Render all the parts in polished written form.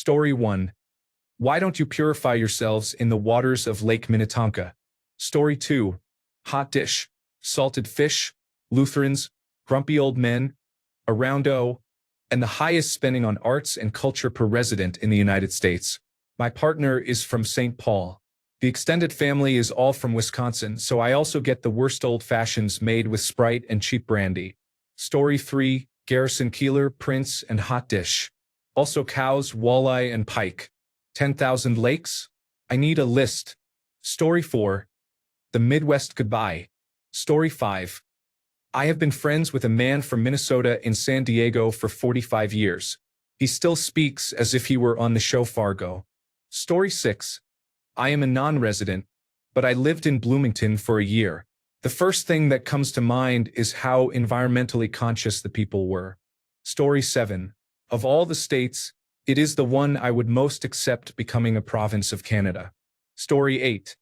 Story 1. Why don't you purify yourselves in the waters of Lake Minnetonka? Story 2. Hot dish. Salted fish, Lutherans, grumpy old men, a round O, and the highest spending on arts and culture per resident in the United States. My partner is from St. Paul. The extended family is all from Wisconsin, so I also get the worst old fashions made with Sprite and cheap brandy. Story 3. Garrison Keillor, Prince, and hot dish. Also cows, walleye, and pike. 10,000 lakes? I need a list. Story 4. The Midwest Goodbye. Story 5. I have been friends with a man from Minnesota in San Diego for 45 years. He still speaks as if he were on the show Fargo. Story 6. I am a non-resident, but I lived in Bloomington for a year. The first thing that comes to mind is how environmentally conscious the people were. Story 7. Of all the states, it is the one I would most accept becoming a province of Canada. Story 8.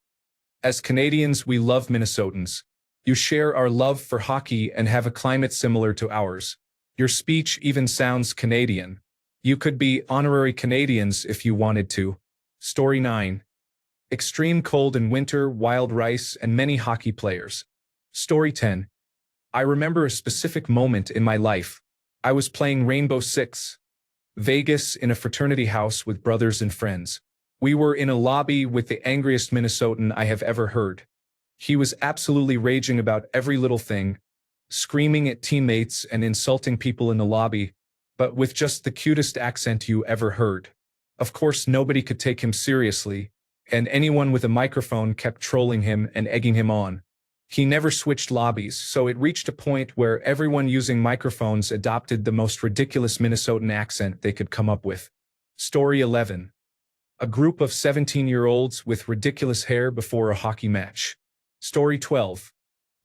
As Canadians, we love Minnesotans. You share our love for hockey and have a climate similar to ours. Your speech even sounds Canadian. You could be honorary Canadians if you wanted to. Story 9. Extreme cold in winter, wild rice, and many hockey players. Story 10. I remember a specific moment in my life. I was playing Rainbow Six, Vegas, in a fraternity house with brothers and friends. We were in a lobby with the angriest Minnesotan I have ever heard. He was absolutely raging about every little thing, screaming at teammates and insulting people in the lobby, but with just the cutest accent you ever heard. Of course, nobody could take him seriously, and anyone with a microphone kept trolling him and egging him on. He never switched lobbies, so it reached a point where everyone using microphones adopted the most ridiculous Minnesotan accent they could come up with. Story 11. A group of 17-year-olds with ridiculous hair before a hockey match. Story 12.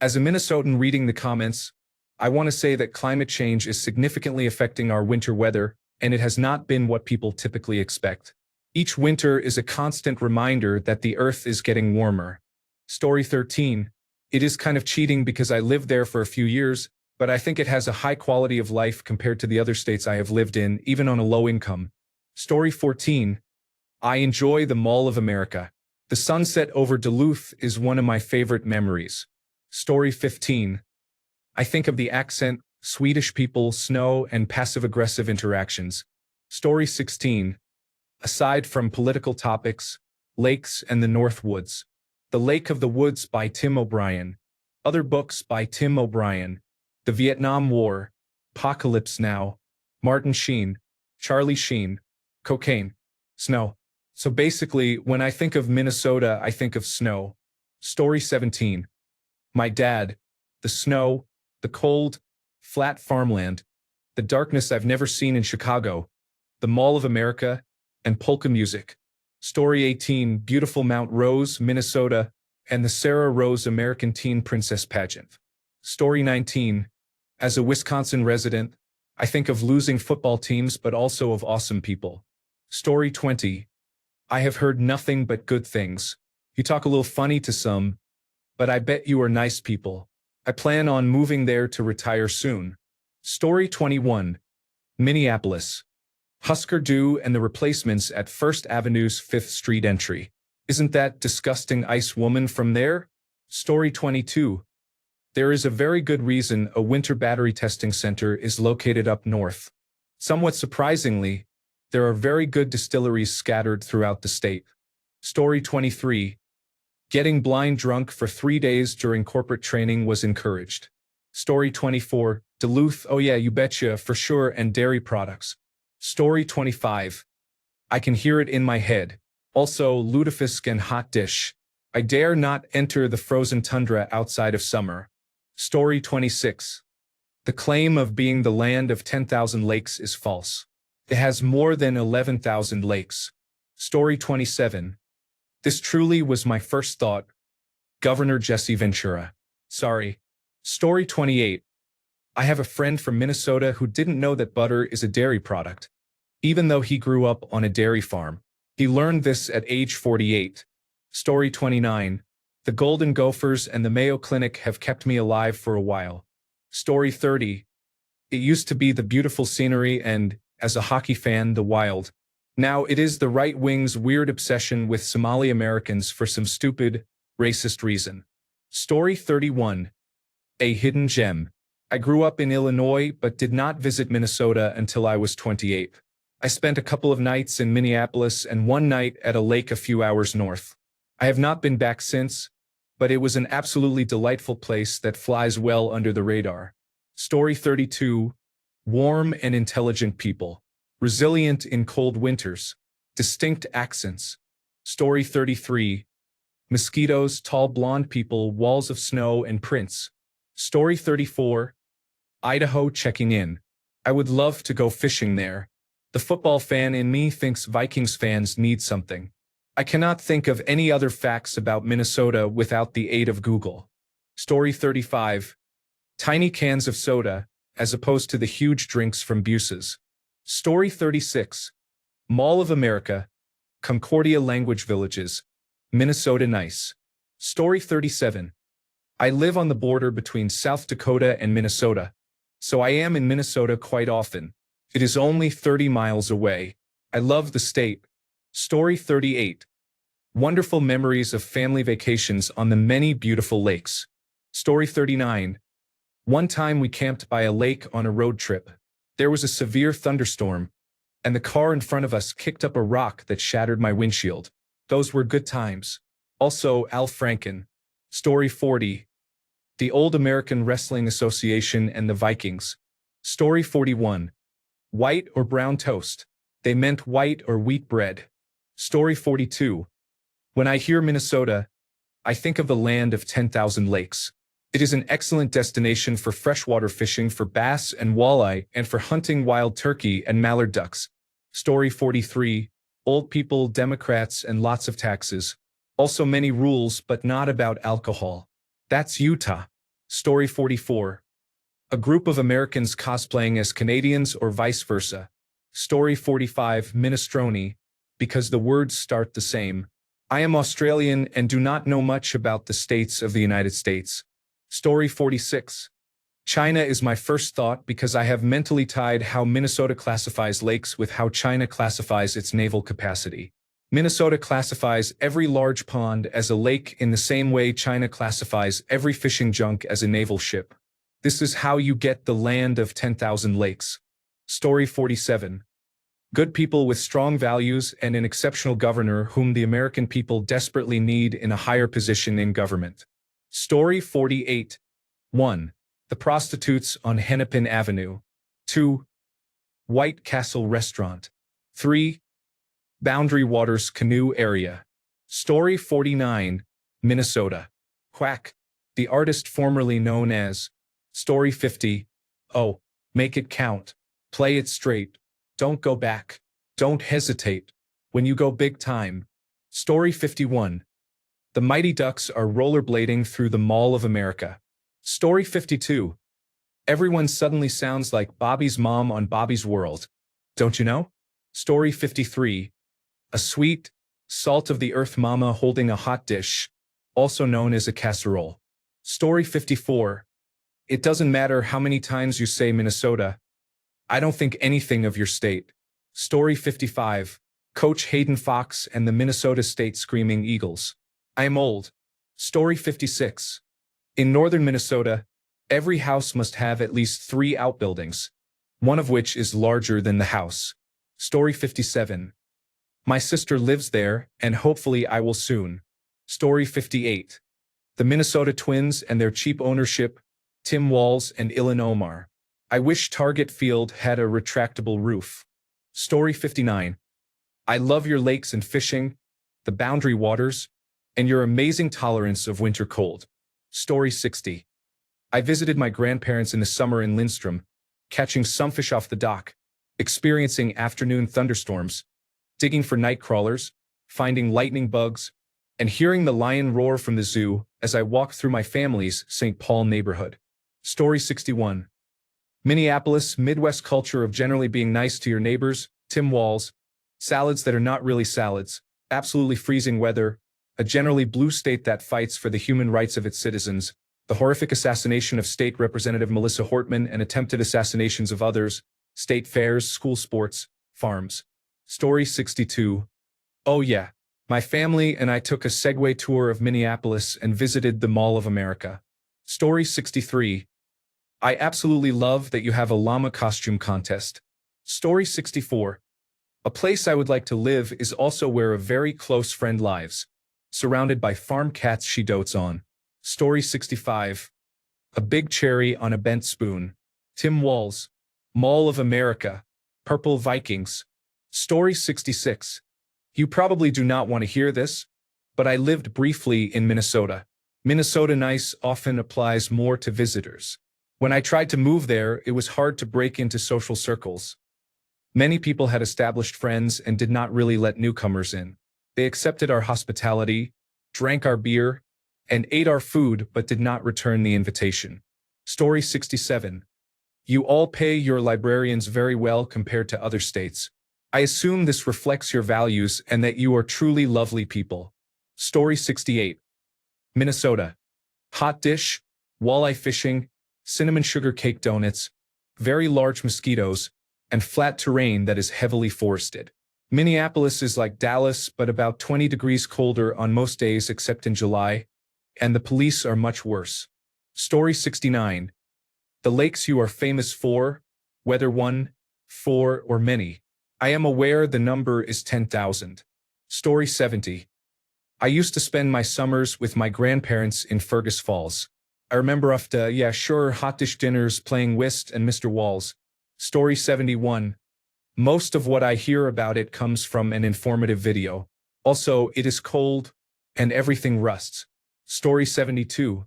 As a Minnesotan reading the comments, I want to say that climate change is significantly affecting our winter weather, and it has not been what people typically expect. Each winter is a constant reminder that the Earth is getting warmer. Story 13. It is kind of cheating because I lived there for a few years, but I think it has a high quality of life compared to the other states I have lived in, even on a low income. Story 14. I enjoy the Mall of America. The sunset over Duluth is one of my favorite memories. Story 15. I think of the accent, Swedish people, snow, and passive-aggressive interactions. Story 16. Aside from political topics, lakes and the North Woods. The Lake of the Woods by Tim O'Brien. Other books by Tim O'Brien. The Vietnam War. Apocalypse Now. Martin Sheen. Charlie Sheen. Cocaine. Snow. So basically, when I think of Minnesota, I think of snow. Story 17. My dad. The snow, the cold, flat farmland, the darkness I've never seen in Chicago, the Mall of America, and polka music. Story 18. Beautiful Mount Rose, Minnesota, and the Sarah Rose American Teen Princess Pageant. Story 19. As a Wisconsin resident, I think of losing football teams but also of awesome people. Story 20. I have heard nothing but good things. You talk a little funny to some, but I bet you are nice people. I plan on moving there to retire soon. Story 21. Minneapolis. Husker Du and the Replacements at First Avenue's 5th Street entry. Isn't that disgusting ice woman from there? Story 22. There is a very good reason a winter battery testing center is located up north. Somewhat surprisingly, there are very good distilleries scattered throughout the state. Story 23. Getting blind drunk for 3 days during corporate training was encouraged. Story 24. Duluth, oh yeah, you betcha, for sure, and dairy products. Story 25. I can hear it in my head. Also, lutefisk and hot dish. I dare not enter the frozen tundra outside of summer. Story 26. The claim of being the land of 10,000 lakes is false. It has more than 11,000 lakes. Story 27. This truly was my first thought. Governor Jesse Ventura. Sorry. Story 28. I have a friend from Minnesota who didn't know that butter is a dairy product. Even though he grew up on a dairy farm. He learned this at age 48. Story 29. The Golden Gophers and the Mayo Clinic have kept me alive for a while. Story 30. It used to be the beautiful scenery and, as a hockey fan, the wild. Now, it is the right wing's weird obsession with Somali Americans for some stupid, racist reason. Story 31. A hidden gem. I grew up in Illinois but did not visit Minnesota until I was 28. I spent a couple of nights in Minneapolis and one night at a lake a few hours north. I have not been back since, but it was an absolutely delightful place that flies well under the radar. Story 32. Warm and intelligent people. Resilient in cold winters. Distinct accents. Story 33. Mosquitoes, tall blonde people, walls of snow, and prints. Story 34. Idaho checking in. I would love to go fishing there. The football fan in me thinks Vikings fans need something. I cannot think of any other facts about Minnesota without the aid of Google. Story 35. Tiny cans of soda, as opposed to the huge drinks from Buse's. Story 36. Mall of America. Concordia Language Villages. Minnesota nice. Story 37. I live on the border between South Dakota and Minnesota, so I am in Minnesota quite often. It is only 30 miles away. I love the state. Story 38. Wonderful memories of family vacations on the many beautiful lakes. Story 39. One time we camped by a lake on a road trip. There was a severe thunderstorm, and the car in front of us kicked up a rock that shattered my windshield. Those were good times. Also, Al Franken. Story 40. The Old American Wrestling Association and the Vikings. Story 41. White or brown toast. They meant white or wheat bread. Story 42. When I hear Minnesota, I think of the land of 10,000 lakes. It is an excellent destination for freshwater fishing for bass and walleye and for hunting wild turkey and mallard ducks. Story 43. Old people, Democrats, and lots of taxes. Also many rules, but not about alcohol. That's Utah. Story 44. A group of Americans cosplaying as Canadians or vice versa. Story 45. Minestrone, because the words start the same. I am Australian and do not know much about the states of the United States. Story 46. China is my first thought because I have mentally tied how Minnesota classifies lakes with how China classifies its naval capacity. Minnesota classifies every large pond as a lake in the same way China classifies every fishing junk as a naval ship. This is how you get the land of 10,000 lakes. Story 47. Good people with strong values and an exceptional governor whom the American people desperately need in a higher position in government. Story 48. 1. The prostitutes on Hennepin Avenue. 2. White Castle Restaurant. 3. Boundary Waters Canoe Area. Story 49. Minnesota. Quack. The artist formerly known as. Story 50. Oh, make it count. Play it straight. Don't go back. Don't hesitate. When you go big time. Story 51. The Mighty Ducks are rollerblading through the Mall of America. Story 52. Everyone suddenly sounds like Bobby's mom on Bobby's World. Don't you know? Story 53. A sweet, salt-of-the-earth mama holding a hot dish, also known as a casserole. Story 54. It doesn't matter how many times you say Minnesota. I don't think anything of your state. Story 55. Coach Hayden Fox and the Minnesota State Screaming Eagles. I am old. Story 56. In northern Minnesota, every house must have at least 3 outbuildings, one of which is larger than the house. Story 57. My sister lives there, and hopefully I will soon. Story 58. The Minnesota Twins and their cheap ownership, Tim Walz and Ilan Omar. I wish Target Field had a retractable roof. Story 59. I love your lakes and fishing, the boundary waters, and your amazing tolerance of winter cold. Story 60. I visited my grandparents in the summer in Lindstrom, catching some fish off the dock, experiencing afternoon thunderstorms, digging for night crawlers, finding lightning bugs, and hearing the lion roar from the zoo as I walked through my family's St. Paul neighborhood. Story 61. Minneapolis, Midwest culture of generally being nice to your neighbors, Tim Walz, salads that are not really salads, absolutely freezing weather, a generally blue state that fights for the human rights of its citizens, the horrific assassination of State Representative Melissa Hortman and attempted assassinations of others, state fairs, school sports, farms. Story 62. Oh yeah. My family and I took a Segway tour of Minneapolis and visited the Mall of America. Story 63. I absolutely love that you have a llama costume contest. Story 64. A place I would like to live is also where a very close friend lives, surrounded by farm cats she dotes on. Story 65. A big cherry on a bent spoon. Tim Walls. Mall of America. Purple Vikings. Story 66. You probably do not want to hear this, but I lived briefly in Minnesota. Minnesota nice often applies more to visitors. When I tried to move there, it was hard to break into social circles. Many people had established friends and did not really let newcomers in. They accepted our hospitality, drank our beer, and ate our food but did not return the invitation. Story 67. You all pay your librarians very well compared to other states. I assume this reflects your values and that you are truly lovely people. Story 68. Minnesota. Hot dish, walleye fishing, cinnamon sugar cake donuts, very large mosquitoes, and flat terrain that is heavily forested. Minneapolis is like Dallas but about 20 degrees colder on most days except in July, and the police are much worse. Story 69. The lakes you are famous for, whether one, four, or many. I am aware the number is 10,000. Story 70. I used to spend my summers with my grandparents in Fergus Falls. I remember after, yeah sure, hot dish dinners playing whist and Mr. Walls. Story 71. Most of what I hear about it comes from an informative video. Also, it is cold, and everything rusts. Story 72.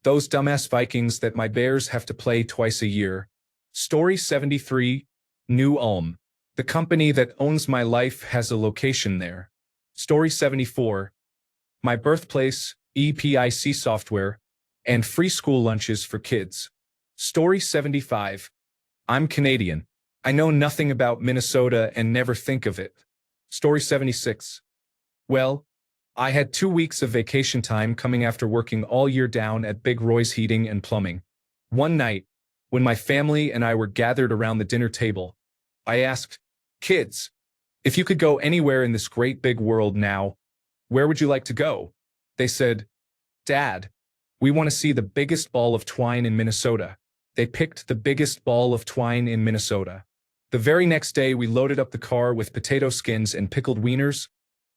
Those dumbass Vikings that my Bears have to play twice a year. Story 73. New Ulm. The company that owns my life has a location there. Story 74. My birthplace, EPIC software, and free school lunches for kids. Story 75. I'm Canadian. I know nothing about Minnesota and never think of it. Story 76. Well, I had 2 weeks of vacation time coming after working all year down at Big Roy's Heating and Plumbing. One night, when my family and I were gathered around the dinner table, I asked, "Kids, if you could go anywhere in this great big world now, where would you like to go?" They said, "Dad, we want to see the biggest ball of twine in Minnesota." They picked the biggest ball of twine in Minnesota. The very next day, we loaded up the car with potato skins and pickled wieners,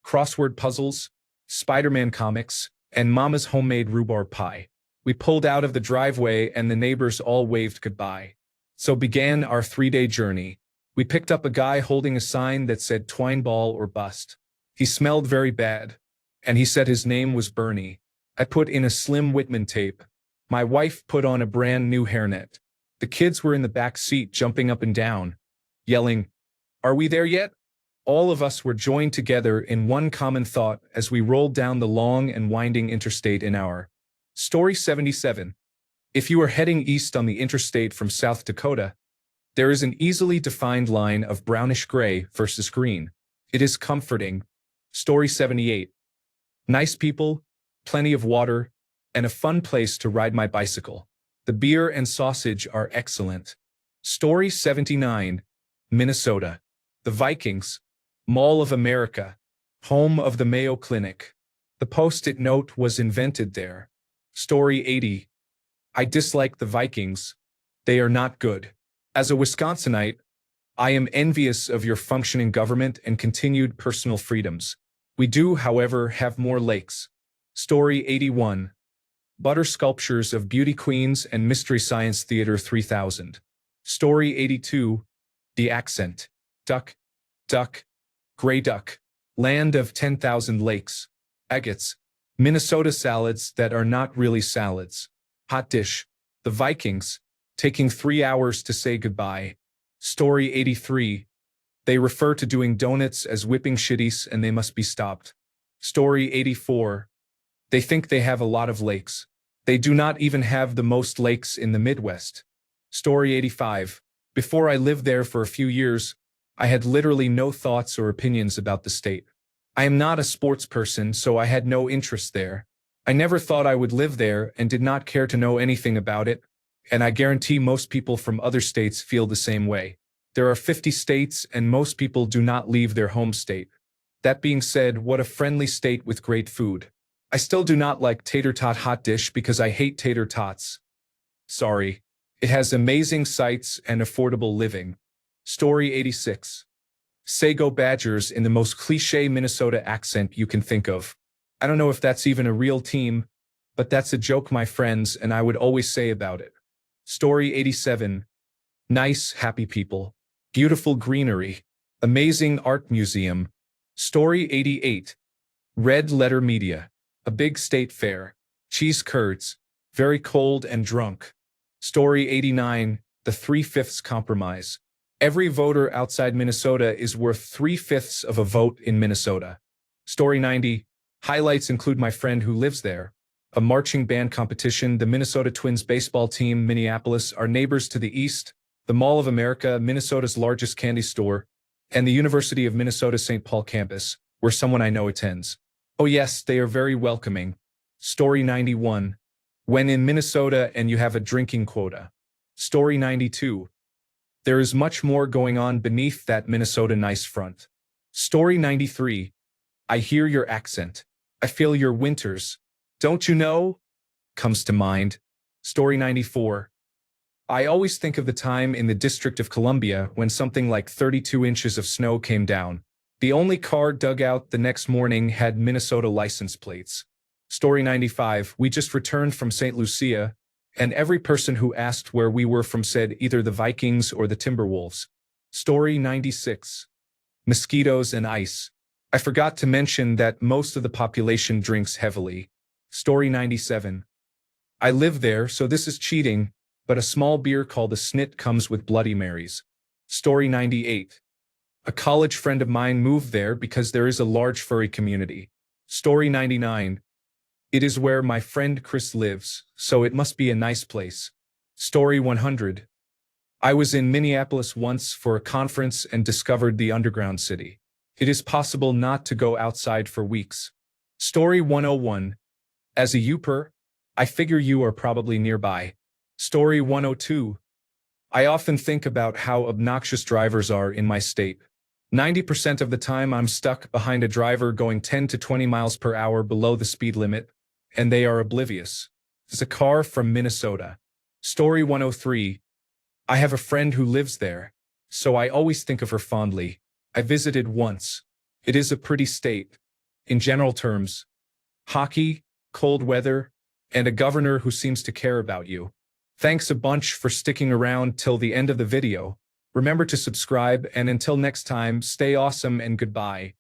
crossword puzzles, Spider-Man comics, and Mama's homemade rhubarb pie. We pulled out of the driveway and the neighbors all waved goodbye. So began our 3-day journey. We picked up a guy holding a sign that said twine ball or bust. He smelled very bad, and he said his name was Bernie. I put in a slim Whitman tape. My wife put on a brand new hairnet. The kids were in the back seat jumping up and down, yelling, "Are we there yet?" All of us were joined together in one common thought as we rolled down the long and winding interstate in our. Story 77. If you are heading east on the interstate from South Dakota, there is an easily defined line of brownish-gray versus green. It is comforting. Story 78. Nice people, plenty of water, and a fun place to ride my bicycle. The beer and sausage are excellent. Story 79. Minnesota. The Vikings. Mall of America. Home of the Mayo Clinic. The Post-it note was invented there. Story 80. I dislike the Vikings. They are not good. As a Wisconsinite, I am envious of your functioning government and continued personal freedoms. We do, however, have more lakes. Story 81. Butter sculptures of beauty queens and Mystery Science Theater 3000. Story 82. The accent. Duck, duck, gray duck. Land of 10,000 lakes. Agates. Minnesota salads that are not really salads. Hot dish. The Vikings. Taking 3 hours to say goodbye. Story 83. They refer to doing donuts as whipping shitties and they must be stopped. Story 84. They think they have a lot of lakes. They do not even have the most lakes in the Midwest. Story 85. Before I lived there for a few years, I had literally no thoughts or opinions about the state. I am not a sports person, so I had no interest there. I never thought I would live there and did not care to know anything about it, and I guarantee most people from other states feel the same way. There are 50 states and most people do not leave their home state. That being said, what a friendly state with great food. I still do not like tater tot hot dish because I hate tater tots. Sorry. It has amazing sights and affordable living. Story 86. Say go Badgers in the most cliché Minnesota accent you can think of. I don't know if that's even a real team, but that's a joke, my friends, and I would always say about it. Story 87. Nice, happy people. Beautiful greenery. Amazing art museum. Story 88. Red Letter Media. A big state fair. Cheese curds. Very cold and drunk. Story 89. The 3/5 compromise. Every voter outside Minnesota is worth 3/5 of a vote in Minnesota. Story 90. Highlights include my friend who lives there. A marching band competition, the Minnesota Twins baseball team, Minneapolis, our neighbors to the east, the Mall of America, Minnesota's largest candy store, and the University of Minnesota St. Paul campus, where someone I know attends. Oh yes, they are very welcoming. Story 91. When in Minnesota and you have a drinking quota. Story 92. There is much more going on beneath that Minnesota nice front. Story 93. I hear your accent. I feel your winters. Don't you know? Comes to mind. Story 94. I always think of the time in the District of Columbia when something like 32 inches of snow came down. The only car dug out the next morning had Minnesota license plates. Story 95. We just returned from St. Lucia, and every person who asked where we were from said either the Vikings or the Timberwolves. Story 96. Mosquitoes and ice. I forgot to mention that most of the population drinks heavily. Story 97. I live there, so this is cheating, but a small beer called a snit comes with Bloody Marys. Story 98. A college friend of mine moved there because there is a large furry community. Story 99. It is where my friend Chris lives, so it must be a nice place. Story 100. I was in Minneapolis once for a conference and discovered the underground city. It is possible not to go outside for weeks. Story 101. As a Youper, I figure you are probably nearby. Story 102. I often think about how obnoxious drivers are in my state. 90% of the time I'm stuck behind a driver going 10 to 20 miles per hour below the speed limit, and they are oblivious. It's a car from Minnesota. Story 103. I have a friend who lives there, so I always think of her fondly. I visited once. It is a pretty state. In general terms. Hockey, cold weather, and a governor who seems to care about you. Thanks a bunch for sticking around till the end of the video. Remember to subscribe, and until next time, stay awesome and goodbye.